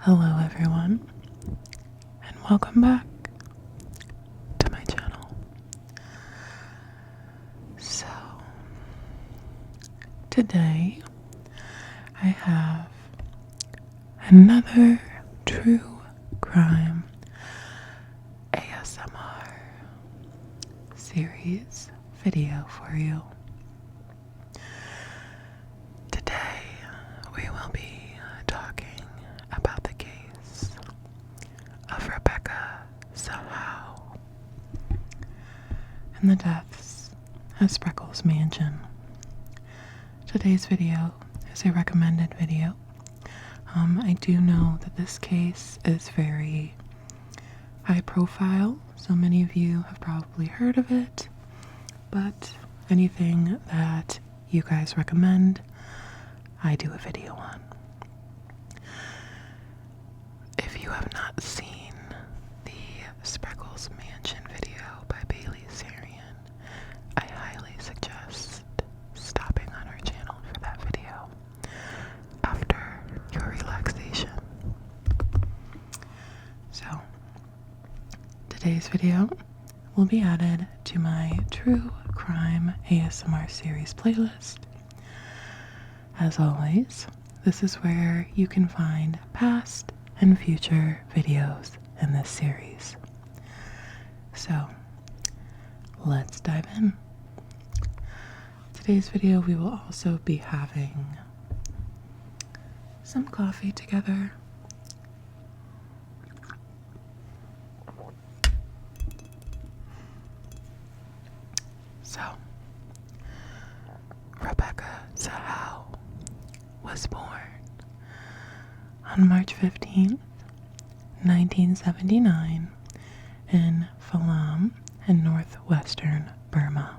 Hello everyone, and welcome back to my channel. So, today I have another true crime ASMR series video for you. Today we will be talking about the case of Rebecca Zahau and the deaths at Spreckles Mansion. Today's video is a recommended video. I do know that this case is very high profile, so many of you have probably heard of it, but anything that you guys recommend, I do a video on. If you have not seen the Spreckles Mansion video by Bailey Sarian, I highly suggest stopping on our channel for that video after your relaxation. So, today's video will be added to my True Crime ASMR series playlist. As always, this is where you can find past and future videos in this series. So, let's dive in. Today's video we will also be having some coffee together. So, Rebecca Zahau was born on March 15th, 1979 in Phalam in northwestern Burma.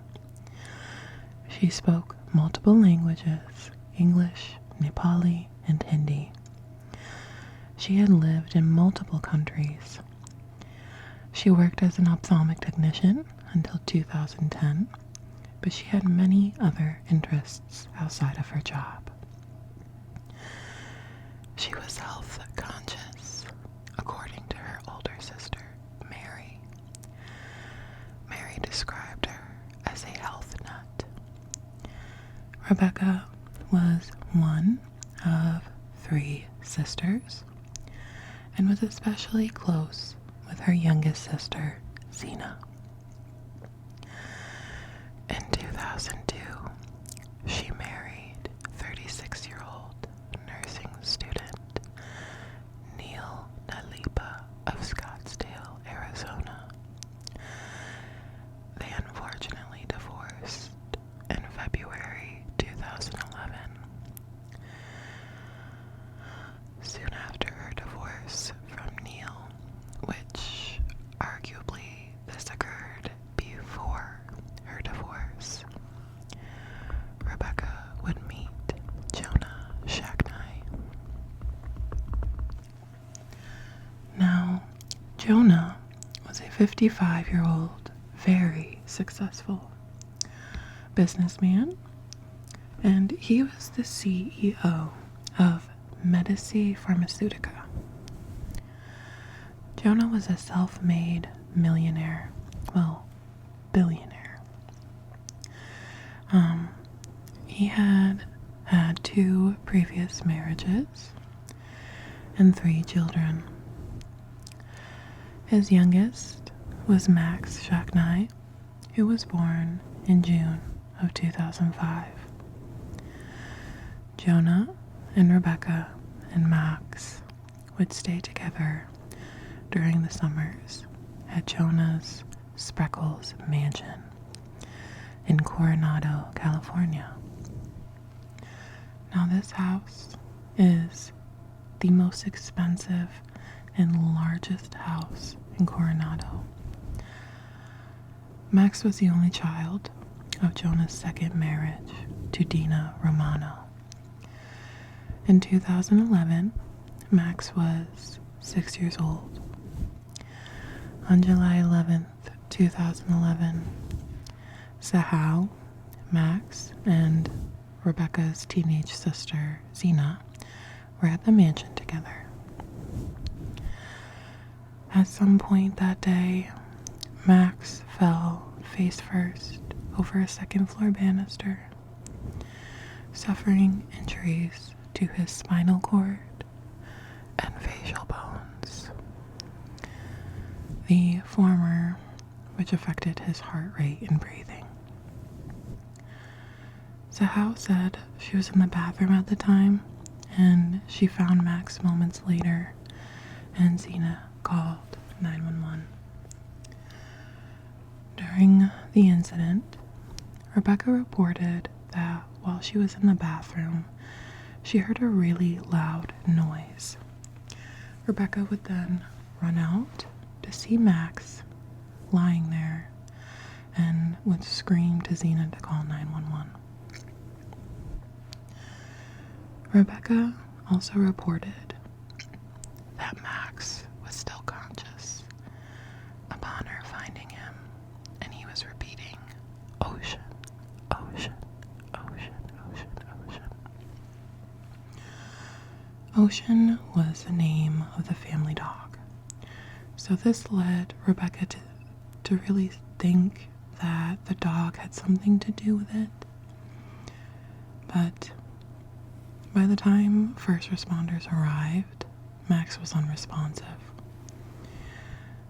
She spoke multiple languages, English, Nepali, and Hindi. She had lived in multiple countries. She worked as an ophthalmic technician until 2010, but she had many other interests outside of her job. She was health conscious, according to her older sister, Mary. Mary described her as a health nut. Rebecca was one of 3 sisters and was especially close with her youngest sister, Zena. In 2002, she married 36-year-old nursing student Neil Nalipa of Scottsdale, Arizona. They unfortunately divorced in February 2011. Soon after her divorce from Neil, which arguably this occurred before her divorce, Rebecca would meet Jonah Shacknai. Now, Jonah was a 55-year-old, very successful businessman, and he was the CEO of Medici Pharmaceutica. Jonah was a self-made millionaire, well, billionaire. He had 2 previous marriages and 3 children. His youngest was Max Shacknai, who was born in June of 2005. Jonah and Rebecca and Max would stay together during the summers at Jonah's Spreckles Mansion in Coronado, California. Now, this house is the most expensive and largest house in Coronado. Max was the only child of Jonah's second marriage to Dina Romano. In 2011, Max was 6 years old. On July 11th, 2011, Zahau, Max, and Rebecca's teenage sister, Zena, were at the mansion together. At some point that day, Max fell face first over a second-floor banister, suffering injuries to his spinal cord and facial bones. The former, which affected his heart rate and breathing. Zahau said she was in the bathroom at the time, and she found Max moments later, and Zena called 911. During the incident, Rebecca reported that while she was in the bathroom, she heard a really loud noise. Rebecca would then run out to see Max lying there and would scream to Zena to call 911. Rebecca also reported that Max was still conscious upon her finding him, and he was repeating, "Ocean, ocean, ocean, ocean, ocean." Ocean was the name of the family dog. So this led Rebecca to really think that the dog had something to do with it. But by the time first responders arrived, Max was unresponsive.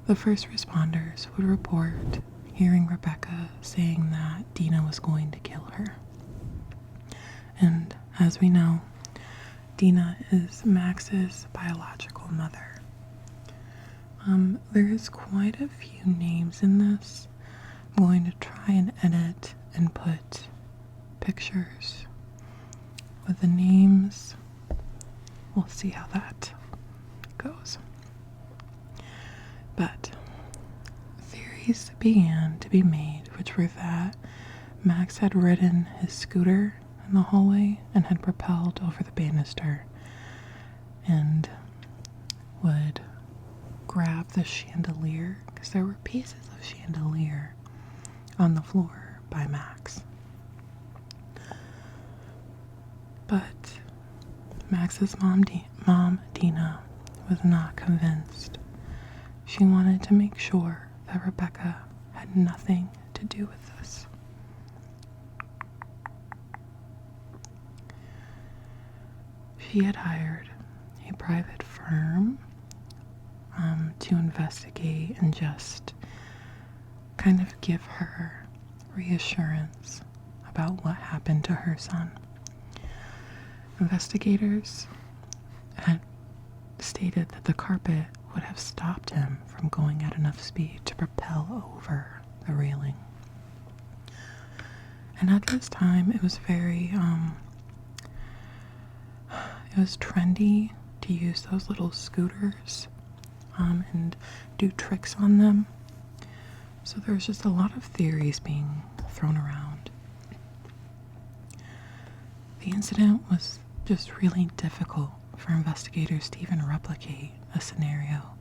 The first responders would report hearing Rebecca saying that Dina was going to kill her. And as we know, Dina is Max's biological mother. There is quite a few names in this. I'm going to try and edit and put pictures with the names. We'll see how that goes. But theories began to be made, which were that Max had ridden his scooter in the hallway and had propelled over the banister and would grab the chandelier, because there were pieces of chandelier on the floor by Max. But Max's mom, Dina, was not convinced. She wanted to make sure that Rebecca had nothing to do with this. She had hired a private firm to investigate and just kind of give her reassurance about what happened to her son. Investigators had stated that the carpet would have stopped him from going at enough speed to propel over the railing. And at this time, it was very, it was trendy to use those little scooters and do tricks on them. So there was just a lot of theories being thrown around. The incident was just really difficult for investigators to even replicate a scenario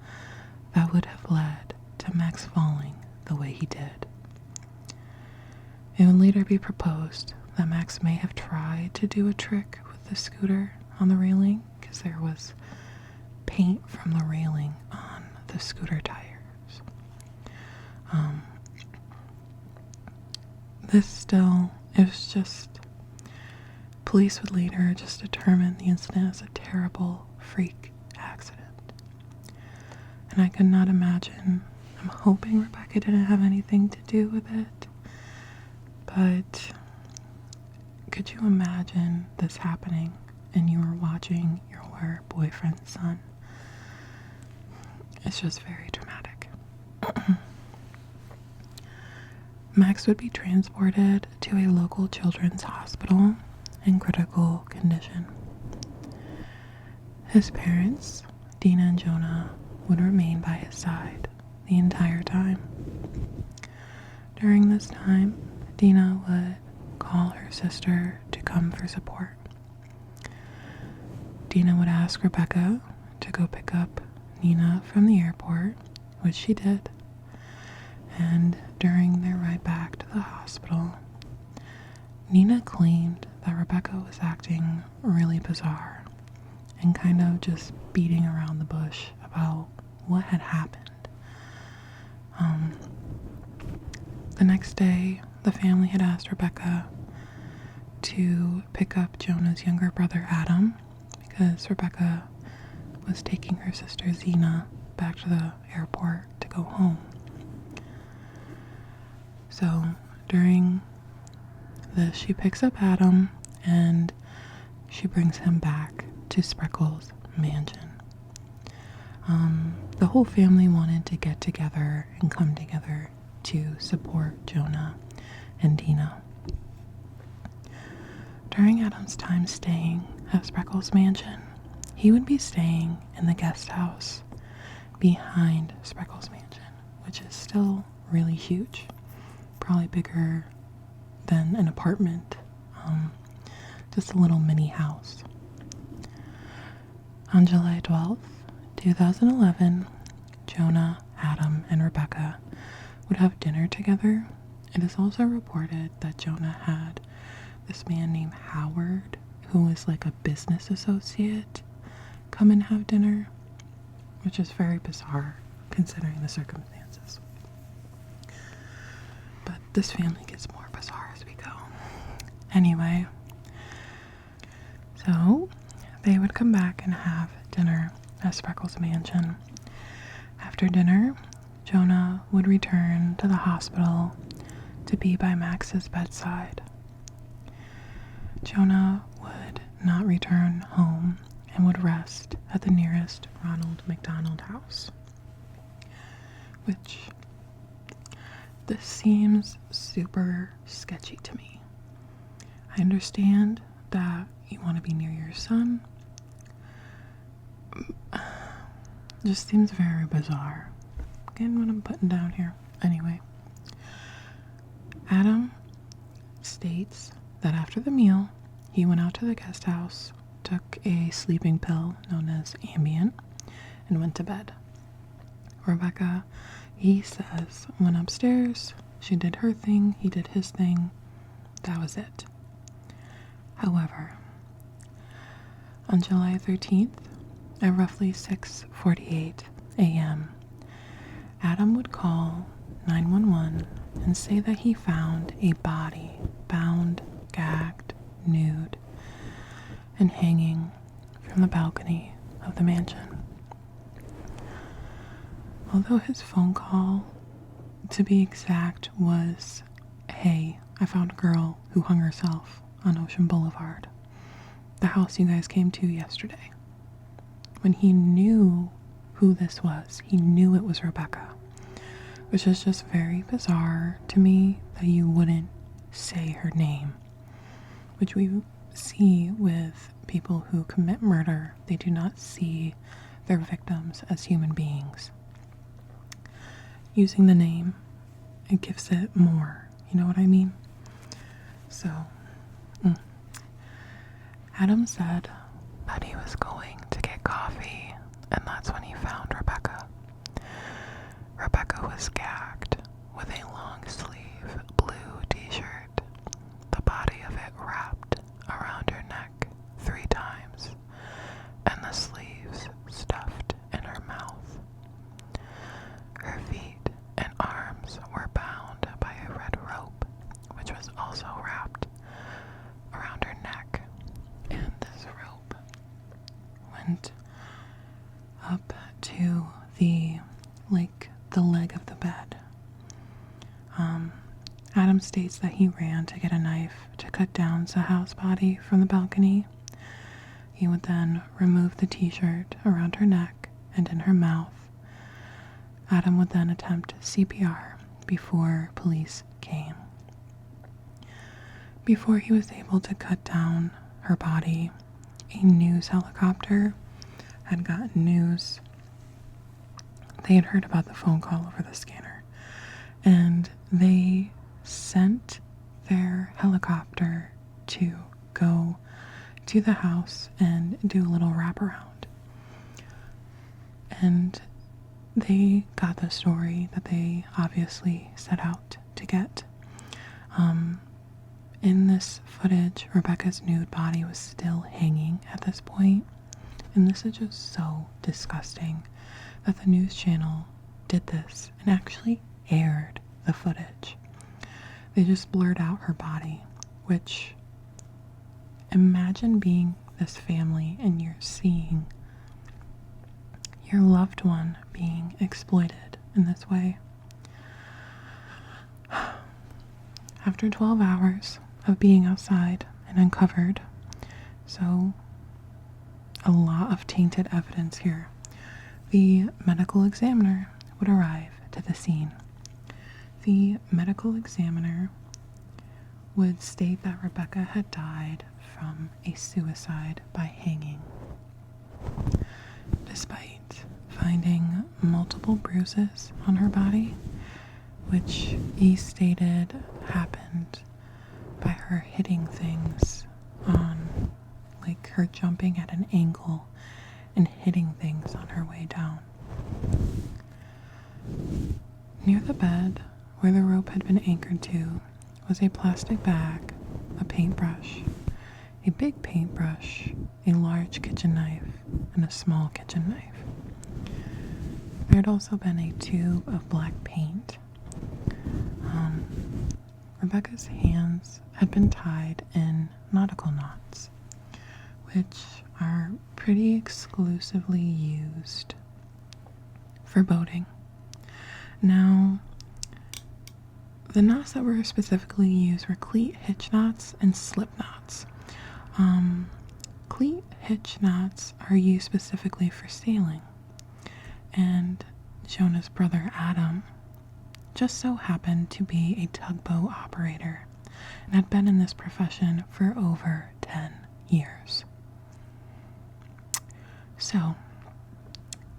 that would have led to Max falling the way he did. It would later be proposed that Max may have tried to do a trick with the scooter on the railing, because there was paint from the railing on the scooter tires. It was just, police would later just determine the incident as a terrible freak accident. And I could not imagine, I'm hoping Rebecca didn't have anything to do with it, but could you imagine this happening and you were watching your boyfriend's son? It's just very dramatic. Max would be transported to a local children's hospital in critical condition. His parents, Dina and Jonah, would remain by his side the entire time. During this time, Dina would call her sister to come for support. Dina would ask Rebecca to go pick up Nina from the airport, which she did. And during their ride back to the hospital, Nina claimed that Rebecca was acting really bizarre and kind of just beating around the bush about what had happened The next day, the family had asked Rebecca to pick up Jonah's younger brother Adam because Rebecca was taking her sister Zena back to the airport to go home. So during this, she picks up Adam and she brings him back to Spreckles Mansion. The whole family wanted to get together and come together to support Jonah and Dina. During Adam's time staying at Spreckles Mansion, he would be staying in the guest house behind Spreckles Mansion, which is still really huge, probably bigger than an apartment, just a little mini house. On July 12th, 2011, Jonah, Adam, and Rebecca would have dinner together. It is also reported that Jonah had this man named Howard, who was like a business associate, come and have dinner, which is very bizarre considering the circumstances. But this family gets more bizarre as we go. Anyway, so they would come back and have dinner at Spreckles Mansion. After dinner, Jonah would return to the hospital to be by Max's bedside. Jonah would not return home and would rest at the nearest Ronald McDonald house, which this seems super sketchy to me. I understand that you want to be near your son. Just seems very bizarre. Again, what I'm putting down here. Anyway, Adam states that after the meal, he went out to the guest house, took a sleeping pill known as Ambien, and went to bed. Rebecca, he says, went upstairs, she did her thing, he did his thing, that was it. However, on July 13th, at roughly 6:48 a.m., Adam would call 911 and say that he found a body bound, gagged, nude, and hanging from the balcony of the mansion. Although his phone call, to be exact, was, "Hey, I found a girl who hung herself on Ocean Boulevard, the house you guys came to yesterday." When he knew who this was, he knew it was Rebecca, which is just very bizarre to me that you wouldn't say her name, which we see with people who commit murder. They do not see their victims as human beings. Using the name, it gives it more, you know what I mean? So, Adam said that he was going to get coffee, and that's when he found Rebecca. Rebecca was gagged with a long-sleeve blue t-shirt, the body of it wrapped around her neck 3 times, and the sleeves stuffed in her mouth. Her feet and arms were bound by a red rope, which was also wrapped around her neck, and this rope went up to the leg of the bed. Adam states that he ran to get a knife to cut down Zahau's body from the balcony. He would then remove the t-shirt around her neck and in her mouth. Adam would then attempt CPR before police came. Before he was able to cut down her body, a news helicopter had gotten news. They had heard about the phone call over the scanner, and they sent their helicopter to go to the house and do a little wraparound. And they got the story that they obviously set out to get. In this footage, Rebecca's nude body was still hanging at this point, and this is just so disgusting that the news channel did this and actually aired the footage. They just blurred out her body, which, imagine being this family and you're seeing your loved one being exploited in this way. After 12 hours of being outside and uncovered, so a lot of tainted evidence here, the medical examiner would arrive to the scene. The medical examiner would state that Rebecca had died from a suicide by hanging. Despite finding multiple bruises on her body, which he stated happened by her hitting things on, like her jumping at an angle and hitting things on her way down. Near the bed, where the rope had been anchored to, was a plastic bag, a paintbrush, a big paintbrush, a large kitchen knife, and a small kitchen knife. There had also been a tube of black paint. Rebecca's hands had been tied in nautical knots, which are pretty exclusively used for boating. Now, the knots that were specifically used were cleat hitch knots and slip knots. Cleat hitch knots are used specifically for sailing, and Jonah's brother Adam just so happened to be a tugboat operator and had been in this profession for over 10 years. So,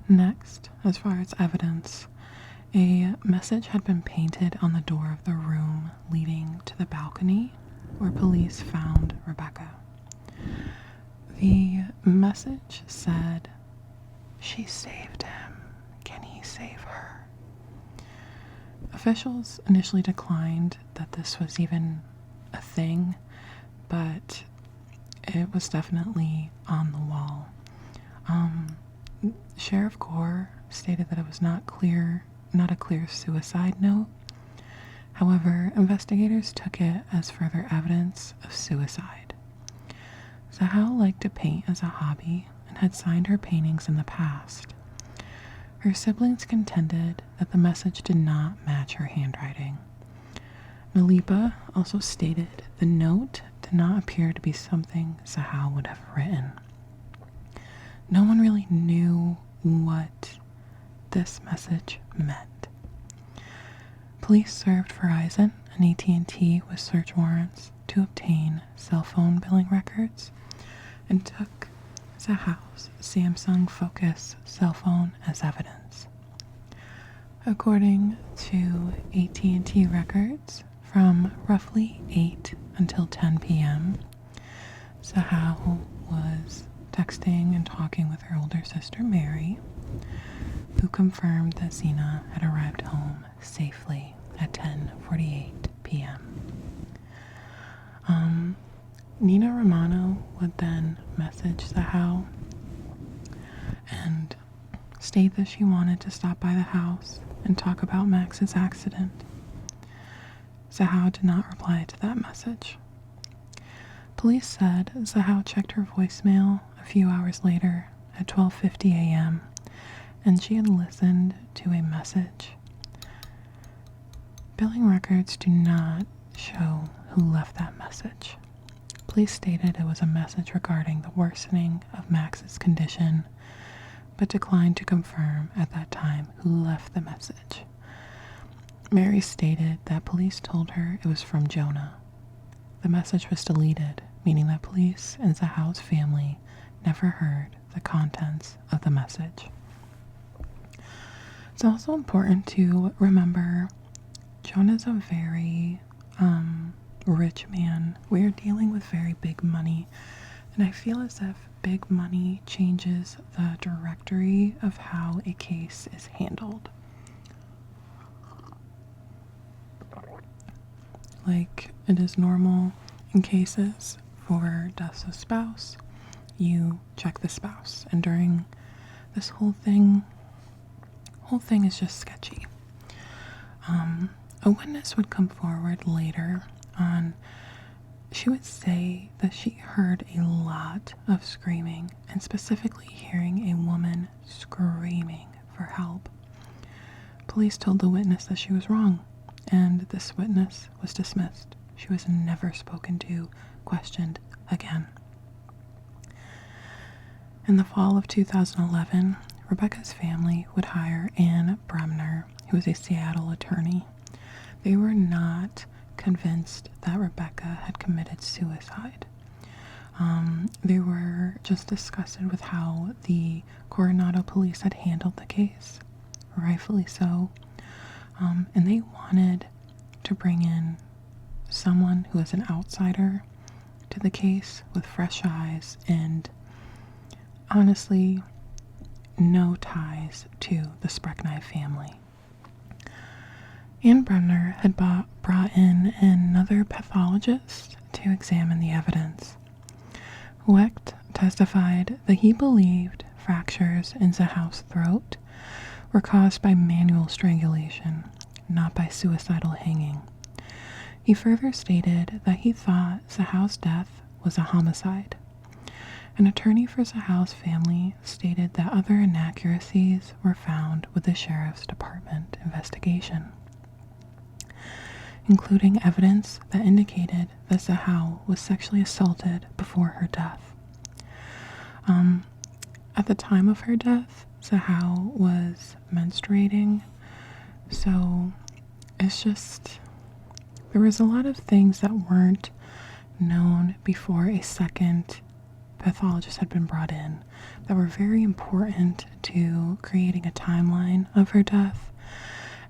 next, as far as evidence, a message had been painted on the door of the room leading to the balcony where police found Rebecca. The message said, "She saved him. Can he save her?" Officials initially declined that this was even a thing, but it was definitely on the wall. Sheriff Gore stated that it was not a clear suicide note. However, investigators took it as further evidence of suicide. Zahau liked to paint as a hobby and had signed her paintings in the past. Her siblings contended that the message did not match her handwriting. Nalipa also stated the note did not appear to be something Zahau would have written. No one really knew what this message meant. Police served Verizon and AT&T with search warrants to obtain cell phone billing records and took Zahau's Samsung Focus cell phone as evidence. According to AT&T records, from roughly 8 until 10 p.m., Zahau was texting and talking with her older sister Mary, who confirmed that Zena had arrived home safely at 10:48 p.m. Nina Romano would then message Zahau and state that she wanted to stop by the house and talk about Max's accident. Zahau did not reply to that message. Police said Zahau checked her voicemail a few hours later at 12:50 a.m. and she had listened to a message. Billing records do not show who left that message. Police stated it was a message regarding the worsening of Max's condition, but declined to confirm at that time who left the message. Mary stated that police told her it was from Jonah. The message was deleted, meaning that police and Zahau's family never heard the contents of the message. It's also important to remember Jonah's a very rich man. We're dealing with very big money, and I feel as if big money changes the directory of how a case is handled. Like it is normal in cases for deaths of spouse, you check the spouse. And during this whole thing whole thing is just sketchy. A witness would come forward later on. She would say that she heard a lot of screaming, and specifically hearing a woman screaming for help. Police told the witness that she was wrong, and this witness was dismissed. She was never spoken to, questioned again. In the fall of 2011, Rebecca's family would hire Ann Bremner, who was a Seattle attorney. They were not convinced that Rebecca had committed suicide. They were just disgusted with how the Coronado police had handled the case, rightfully so. And they wanted to bring in someone who was an outsider to the case with fresh eyes and honestly no ties to the Spreckles family. Ann Bremner had brought in another pathologist to examine the evidence. Wecht testified that he believed fractures in Zahau's throat were caused by manual strangulation, not by suicidal hanging. He further stated that he thought Zahau's death was a homicide. An attorney for Zahau's family stated that other inaccuracies were found with the sheriff's department investigation, including evidence that indicated that Zahau was sexually assaulted before her death. At the time of her death, Zahau was menstruating, so it's just, there was a lot of things that weren't known before a second pathologist had been brought in that were very important to creating a timeline of her death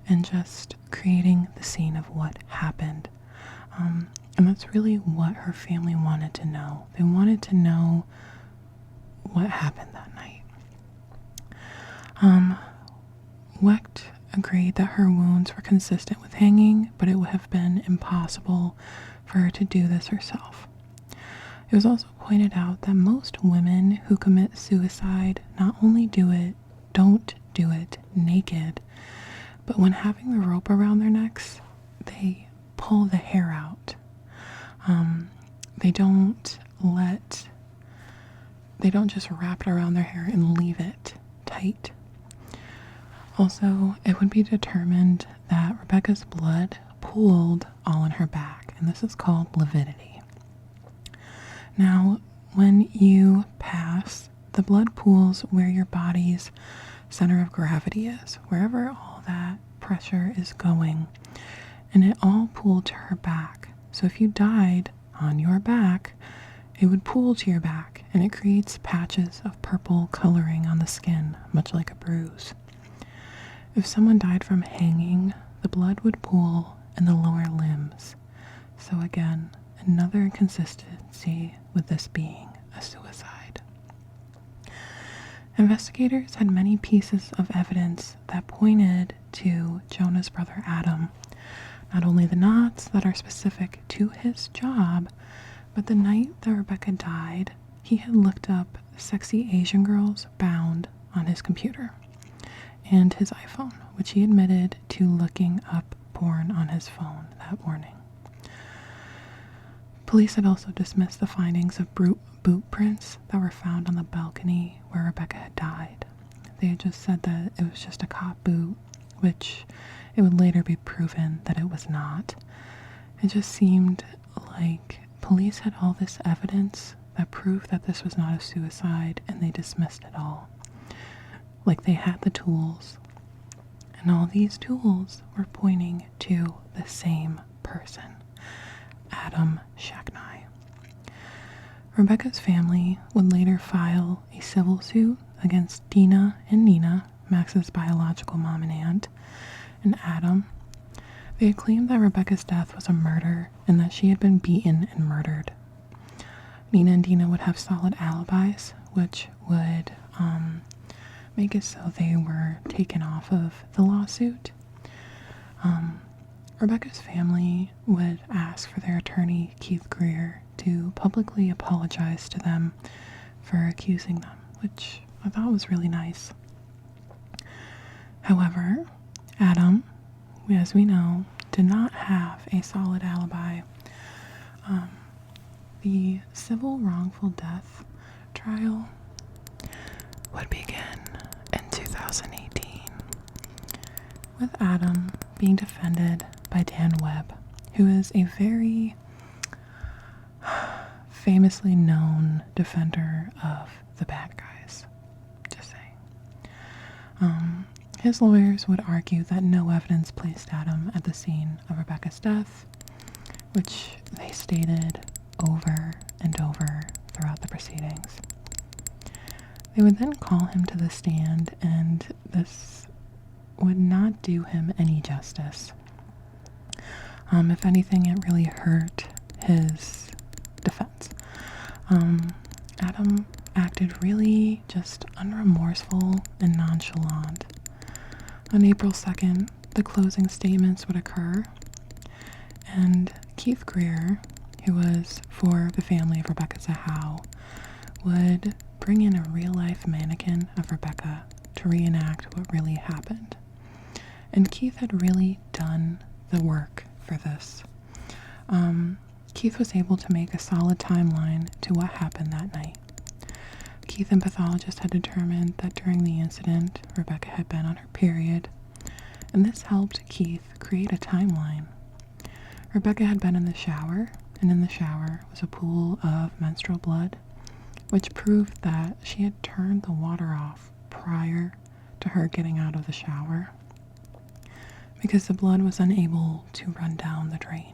and just creating the scene of what happened. And that's really what her family wanted to know. They wanted to know what happened that night. Wecht agreed that her wounds were consistent with hanging, but it would have been impossible for her to do this herself. It was also pointed out that most women who commit suicide not only don't do it naked, but when having the rope around their necks, they pull the hair out. They don't just wrap it around their hair and leave it tight. Also, it would be determined that Rebecca's blood pooled all in her back, and this is called lividity. Now, when you pass, the blood pools where your body's center of gravity is, wherever all that pressure is going, and it all pooled to her back. So if you died on your back, it would pool to your back, and it creates patches of purple coloring on the skin, much like a bruise. If someone died from hanging, the blood would pool in the lower limbs. So again, another inconsistency with this being a suicide. Investigators had many pieces of evidence that pointed to Jonah's brother Adam. Not only the knots that are specific to his job, but the night that Rebecca died, he had looked up sexy Asian girls bound on his computer and his iPhone, which he admitted to looking up porn on his phone that morning. Police had also dismissed the findings of boot prints that were found on the balcony where Rebecca had died. They had just said that it was just a cop boot, which it would later be proven that it was not. It just seemed like police had all this evidence that proved that this was not a suicide, and they dismissed it all. Like they had the tools, and all these tools were pointing to the same person, Adam Shacknai. Rebecca's family would later file a civil suit against Dina and Nina, Max's biological mom and aunt, and Adam. They had claimed that Rebecca's death was a murder and that she had been beaten and murdered. Nina and Dina would have solid alibis, which would make it so they were taken off of the lawsuit. Rebecca's family would ask for their attorney, Keith Greer, to publicly apologize to them for accusing them, which I thought was really nice. However, Adam, as we know, did not have a solid alibi. The civil wrongful death trial would begin in 2018, with Adam being defended by Dan Webb, who is a very famously known defender of the bad guys. Just saying. His lawyers would argue that no evidence placed Adam at the scene of Rebecca's death, which they stated over and over throughout the proceedings. They would then call him to the stand, and this would not do him any justice. If anything, it really hurt his defense. Adam acted really just unremorseful and nonchalant. On April 2nd, the closing statements would occur, and Keith Greer, who was for the family of Rebecca Zahau, would bring in a real-life mannequin of Rebecca to reenact what really happened. And Keith had really done the work for this. Keith was able to make a solid timeline to what happened that night. Keith and pathologists had determined that during the incident, Rebecca had been on her period, and this helped Keith create a timeline. Rebecca had been in the shower, and in the shower was a pool of menstrual blood, which proved that she had turned the water off prior to her getting out of the shower, because the blood was unable to run down the drain.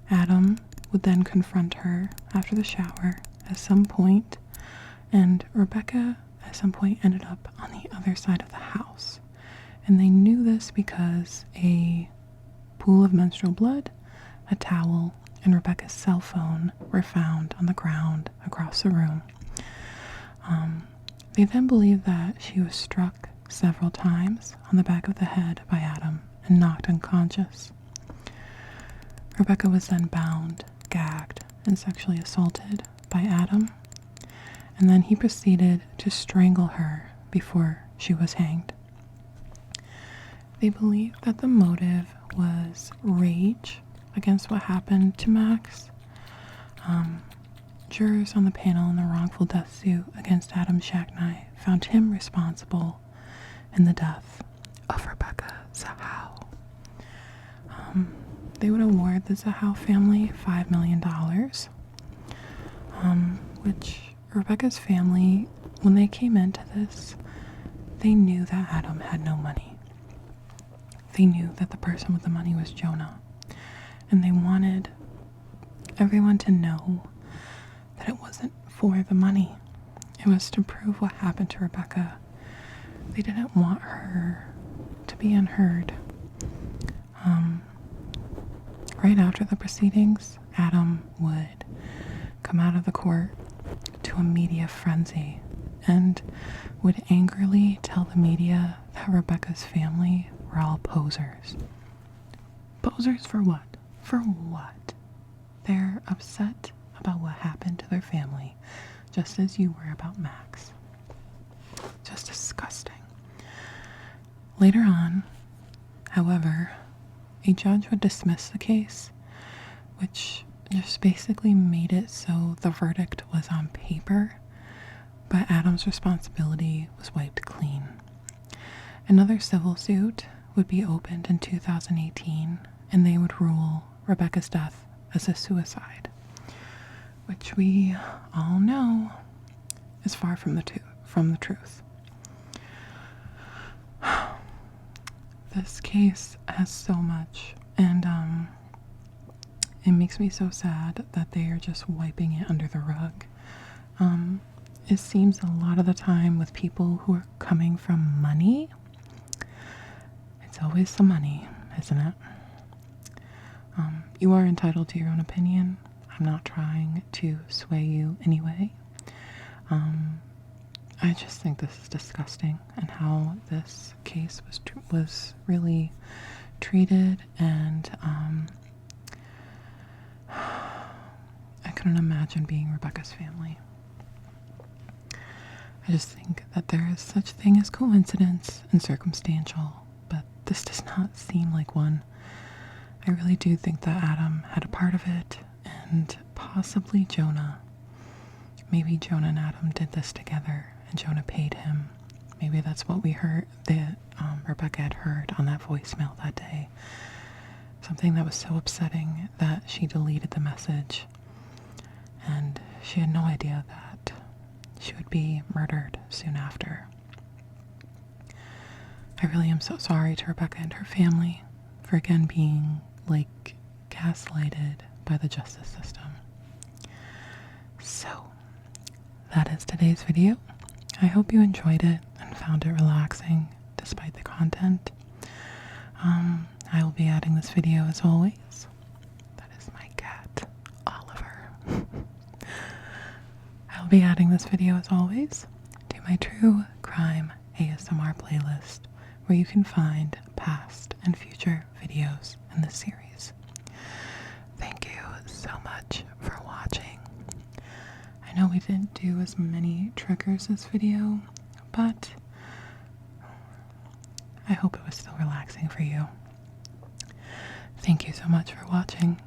Adam would then confront her after the shower at some point, and Rebecca at some point ended up on the other side of the house. And they knew this because a pool of menstrual blood, a towel, and Rebecca's cell phone were found on the ground across the room. They then believed that she was struck several times on the back of the head by Adam and knocked unconscious. Rebecca was then bound, gagged, and sexually assaulted by Adam, and then he proceeded to strangle her before she was hanged. They believe that the motive was rage against what happened to Max. Jurors on the panel in the wrongful death suit against Adam Shacknai found him responsible in the death of Rebecca Zahau. They would award the Zahau family $5 million, which Rebecca's family, when they came into this, they knew that Adam had no money. They knew that the person with the money was Jonah, and they wanted everyone to know that it wasn't for the money. It was to prove what happened to Rebecca. They didn't want her to be unheard. Right after the proceedings, Adam would come out of the court to a media frenzy and would angrily tell the media that Rebecca's family were all posers. Posers for what? For what? They're upset about what happened to their family, just as you were about Max. Just disgusting. Later on, however, a judge would dismiss the case, which just basically made it so the verdict was on paper, but Adam's responsibility was wiped clean. Another civil suit would be opened in 2018, and they would rule Rebecca's death as a suicide, which we all know is far from the truth. This case has so much, and it makes me so sad that they are just wiping it under the rug. It seems a lot of the time with people who are coming from money, it's always the money, isn't it? You are entitled to your own opinion. I'm not trying to sway you anyway. I just think this is disgusting, and how this case was really treated, and I couldn't imagine being Rebecca's family. I just think that there is such thing as coincidence and circumstantial, but this does not seem like one. I really do think that Adam had a part of it, and possibly Jonah. Maybe Jonah and Adam did this together, and Jonah paid him. Maybe that's what we heard, that Rebecca had heard on that voicemail that day. Something that was so upsetting that she deleted the message, and she had no idea that she would be murdered soon after. I really am so sorry to Rebecca and her family for again being, gaslighted by the justice system. So, that is today's video. I hope you enjoyed it and found it relaxing despite the content. I will be adding this video as always. That is my cat, Oliver. I will be adding this video as always to my True Crime ASMR playlist, where you can find past and future videos in this series. Thank you so much for watching. I know we didn't do as many triggers this video, but I hope it was still relaxing for you. Thank you so much for watching,